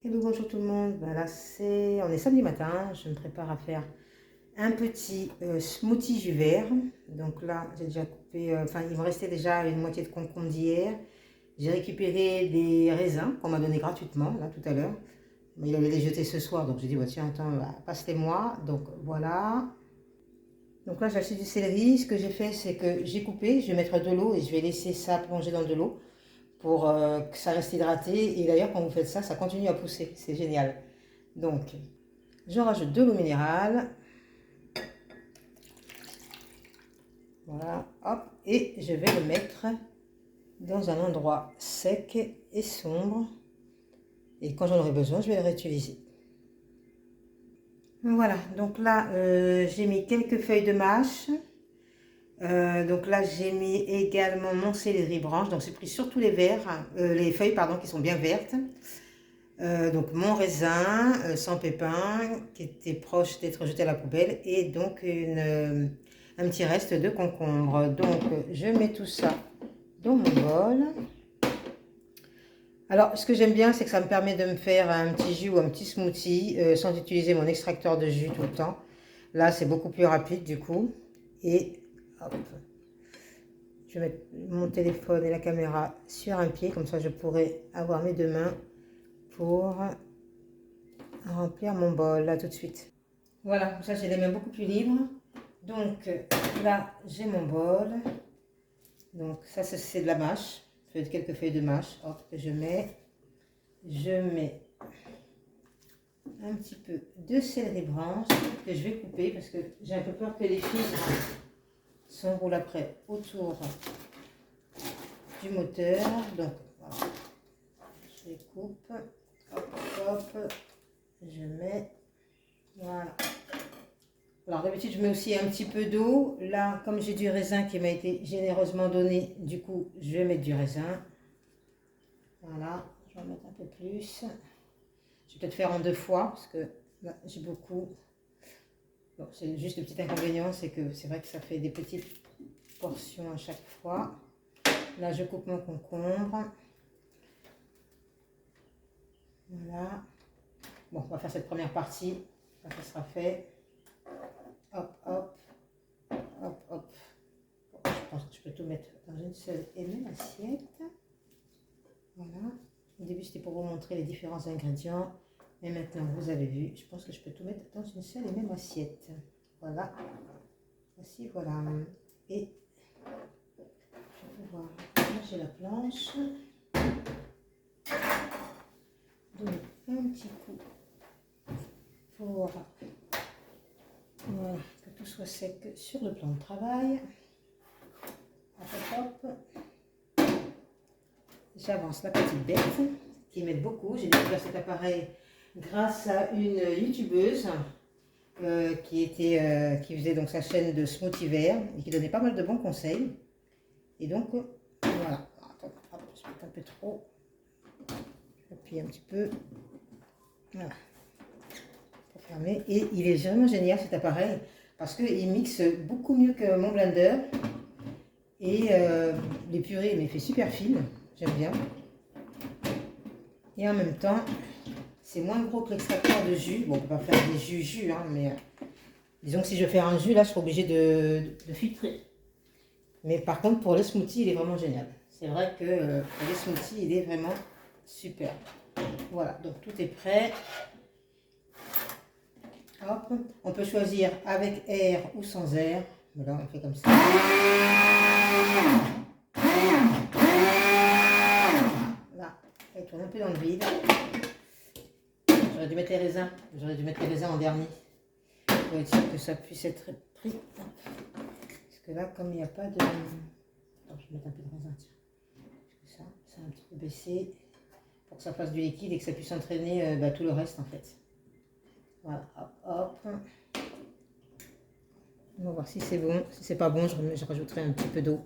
Hello, bonjour tout le monde. Ben là, on est samedi matin. Je me prépare à faire un petit smoothie jus vert. Donc là, j'ai déjà coupé, il me restait déjà une moitié de concombre d'hier. J'ai récupéré des raisins qu'on m'a donné gratuitement, là, tout à l'heure. Mais il allait les jeter ce soir, donc j'ai dit, bah, tiens, attends, passe-les-moi. Donc voilà. Donc là, j'ai acheté du céleri. Ce que j'ai fait, c'est que j'ai coupé. Je vais mettre de l'eau et je vais laisser ça plonger dans de l'eau pour que ça reste hydraté. Et d'ailleurs, quand vous faites ça, ça continue à pousser. C'est génial. Donc, je rajoute de l'eau minérale. Voilà, hop. Et je vais le mettre dans un endroit sec et sombre. Et quand j'en aurai besoin, je vais le réutiliser. Voilà, donc là, j'ai mis quelques feuilles de mâche. Donc là, j'ai mis également mon céleri branche. Donc, j'ai pris surtout les feuilles, pardon, qui sont bien vertes. Donc mon raisin sans pépins qui était proche d'être jeté à la poubelle et donc un petit reste de concombre. Donc je mets tout ça dans mon bol. Alors ce que j'aime bien, c'est que ça me permet de me faire un petit jus ou un petit smoothie sans utiliser mon extracteur de jus tout le temps. Là c'est beaucoup plus rapide du coup. Et hop, je vais mettre mon téléphone et la caméra sur un pied, comme ça je pourrai avoir mes deux mains pour remplir mon bol là tout de suite. Voilà, ça j'ai les mains beaucoup plus libres. Donc là j'ai mon bol. Donc ça c'est de la mâche, quelques feuilles de mâche. Hop, que je mets un petit peu de céleri branche que je vais couper parce que j'ai un peu peur que les fibres s'enroulent après autour du moteur. Donc voilà, je les coupe. Hop, hop, je mets. Voilà. Alors d'habitude je mets aussi un petit peu d'eau. Là comme j'ai du raisin qui m'a été généreusement donné, du coup je vais mettre du raisin. Voilà, je vais en mettre un peu plus. Je vais peut-être faire en deux fois parce que là j'ai beaucoup. Bon, c'est juste le petit inconvénient, c'est que c'est vrai que ça fait des petites portions à chaque fois. Là je coupe mon concombre. Voilà. Bon, on va faire cette première partie. Ça sera fait. Hop, hop, hop, hop. Bon, je pense que je peux tout mettre dans une seule et même assiette. Voilà. Au début, c'était pour vous montrer les différents ingrédients. Mais maintenant, vous avez vu, je pense que je peux tout mettre dans une seule et même assiette. Voilà. Voici, voilà. Et je vais pouvoir ranger la planche. Donner un petit coup pour voilà, que tout soit sec sur le plan de travail. Hop, hop, hop. J'avance la petite bête qui m'aide beaucoup. J'ai découvert cet appareil grâce à une youtubeuse qui faisait donc sa chaîne de smoothie vert et qui donnait pas mal de bons conseils. Et donc voilà. Attends, hop, je vais mettre un peu trop. J'appuie un petit peu. Voilà. Pour fermer. Et il est vraiment génial cet appareil parce qu'il mixe beaucoup mieux que mon blender. Et les purées, il me les fait super fines. J'aime bien. Et en même temps, c'est moins gros que l'extracteur de jus. Bon, on ne peut pas faire des jus, hein, mais disons que si je fais un jus, là, je serai obligée de filtrer. Mais par contre, pour le smoothie, il est vraiment génial. C'est vrai que pour les smoothies, il est vraiment super. Voilà, donc tout est prêt. Hop, on peut choisir avec air ou sans air. Mais là, on fait comme ça. Là, elle tourne un peu dans le vide. J'aurais dû mettre les raisins. J'aurais dû mettre les raisins en dernier. Pour être sûr que ça puisse être pris. Parce que là, comme il n'y a pas de... Attends, je vais mettre un peu de raisin, tiens. Ça a un petit peu baissé. Pour que ça fasse du liquide et que ça puisse entraîner tout le reste, en fait. Voilà, hop, hop. On va voir si c'est bon. Si c'est pas bon, je rajouterai un petit peu d'eau.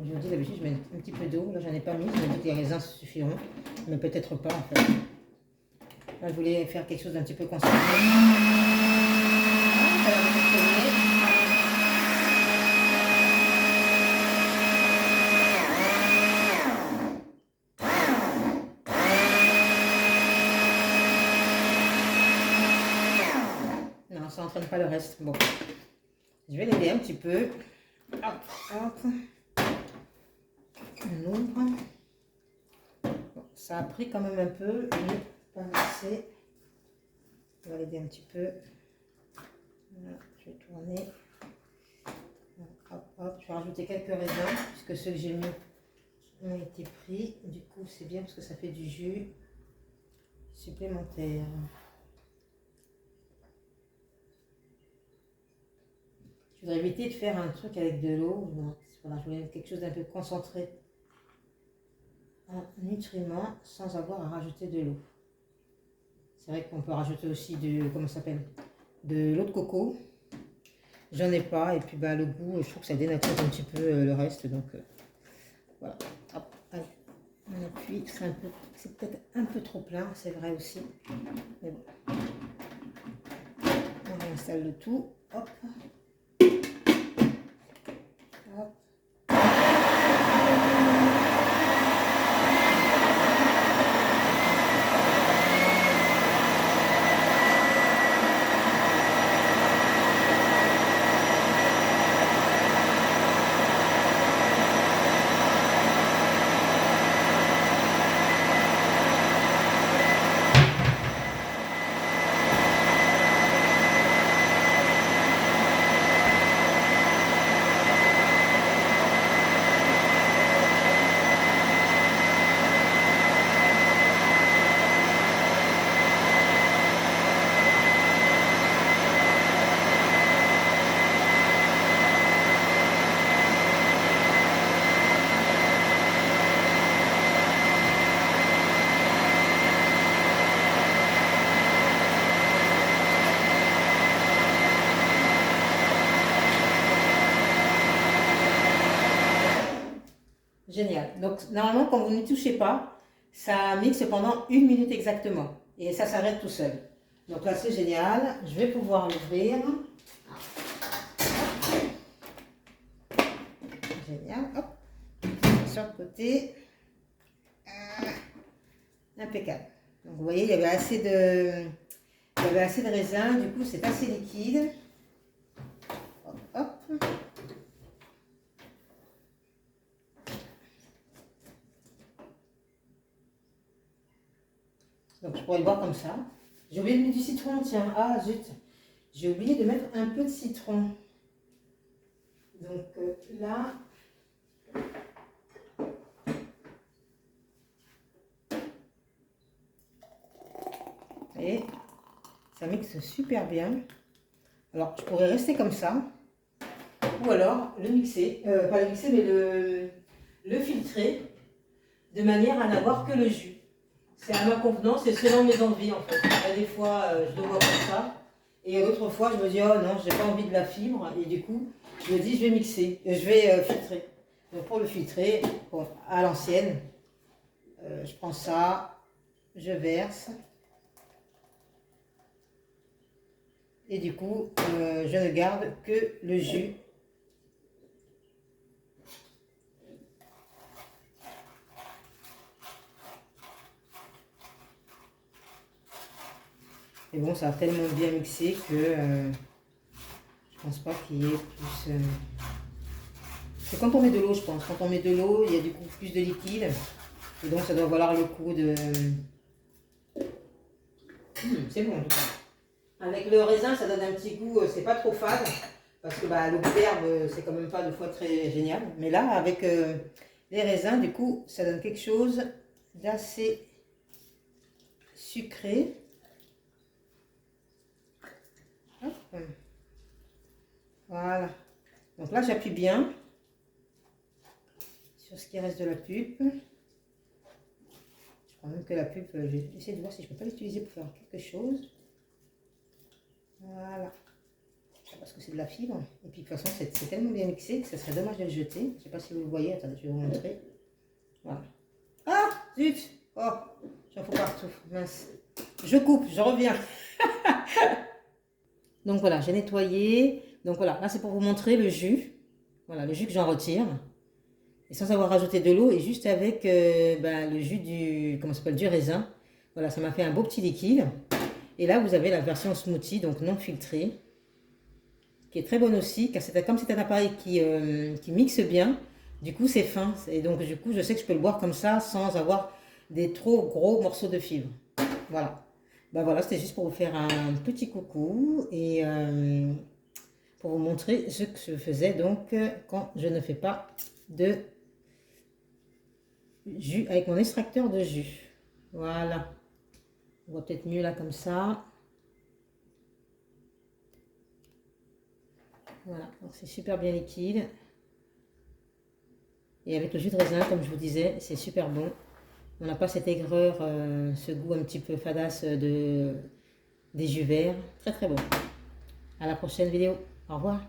Je me dis d'habitude je mets un petit peu d'eau. Là j'en ai pas mis. Je me dis que les raisins suffiront. Mais peut-être pas en fait. Là je voulais faire quelque chose d'un petit peu concentré. n'entraîne pas le reste. Bon, je vais l'aider un petit peu. Hop, hop. On ouvre. Bon, ça a pris quand même un peu, mais pas assez. On va l'aider un petit peu. Voilà, je vais tourner. Hop, hop. Je vais rajouter quelques raisins, puisque ceux que j'ai mis ont été pris. Du coup, c'est bien parce que ça fait du jus supplémentaire. Je voudrais éviter de faire un truc avec de l'eau. Voilà, je voulais quelque chose d'un peu concentré en nutriments sans avoir à rajouter de l'eau. C'est vrai qu'on peut rajouter aussi comment ça s'appelle, de l'eau de coco. J'en ai pas et puis bah, le goût, je trouve que ça dénature un petit peu le reste. Donc voilà. Hop, allez. On appuie. C'est peut-être un peu trop plein, c'est vrai aussi. Mais bon. On réinstalle le tout. Hop. Hop. Génial. Donc, normalement, quand vous n'y touchez pas, ça mixe pendant 1 minute exactement. Et ça s'arrête tout seul. Donc là, c'est génial. Je vais pouvoir l'ouvrir. Génial. Hop. Sur le côté. Impeccable. Donc, vous voyez, il y avait assez de raisin. Du coup, c'est assez liquide. Hop, hop. Donc je pourrais le boire comme ça. J'ai oublié de mettre du citron, tiens. Ah zut. J'ai oublié de mettre un peu de citron. Donc là. Et ça mixe super bien. Alors je pourrais rester comme ça. Ou alors le mixer. Pas le mixer, mais le filtrer. De manière à n'avoir que le jus. C'est à ma convenance et selon mes envies en fait. Il y a des fois, je le vois comme ça. Et d'autres fois, je me dis, oh non, j'ai pas envie de la fibre. Et du coup, je me dis, je vais mixer. Je vais filtrer. Donc pour le filtrer, bon, à l'ancienne, je prends ça, je verse. Et du coup, je ne garde que le jus. Et bon, ça a tellement bien mixé que je pense pas qu'il y ait plus... C'est quand on met de l'eau, je pense. Quand on met de l'eau, il y a du coup plus de liquide. Et donc, ça doit valoir le coup de... c'est bon, en tout cas. Avec le raisin, ça donne un petit goût, c'est pas trop fade. Parce que bah, l'eau d'herbe, c'est quand même pas deux fois très génial. Mais là, avec les raisins, du coup, ça donne quelque chose d'assez sucré. Hop. Voilà. Donc là, j'appuie bien sur ce qui reste de la pulpe. Je crois même que la pulpe, je vais essayer de voir si je peux pas l'utiliser pour faire quelque chose. Voilà. Parce que c'est de la fibre. Et puis de toute façon, c'est tellement bien mixé que ça serait dommage de le jeter. Je ne sais pas si vous le voyez. Attendez, je vais vous montrer. Voilà. Ah, zut! Oh, j'en fous partout. Mince. Je coupe, je reviens. Donc voilà, j'ai nettoyé. Donc voilà, là c'est pour vous montrer le jus. Voilà, le jus que j'en retire. Et sans avoir rajouté de l'eau et juste avec le jus du raisin. Voilà, ça m'a fait un beau petit liquide. Et là, vous avez la version smoothie, donc non filtrée. qui est très bonne aussi, car c'est comme c'est un appareil qui mixe bien. Du coup, c'est fin. Et donc, du coup, je sais que je peux le boire comme ça sans avoir des trop gros morceaux de fibres. Voilà. Ben voilà, c'était juste pour vous faire un petit coucou et pour vous montrer ce que je faisais donc quand je ne fais pas de jus avec mon extracteur de jus. Voilà. On voit peut-être mieux là comme ça. Voilà, donc c'est super bien liquide. Et avec le jus de raisin, comme je vous disais, c'est super bon. On n'a pas cette aigreur, ce goût un petit peu fadasse des jus verts. Très très bon. À la prochaine vidéo. Au revoir.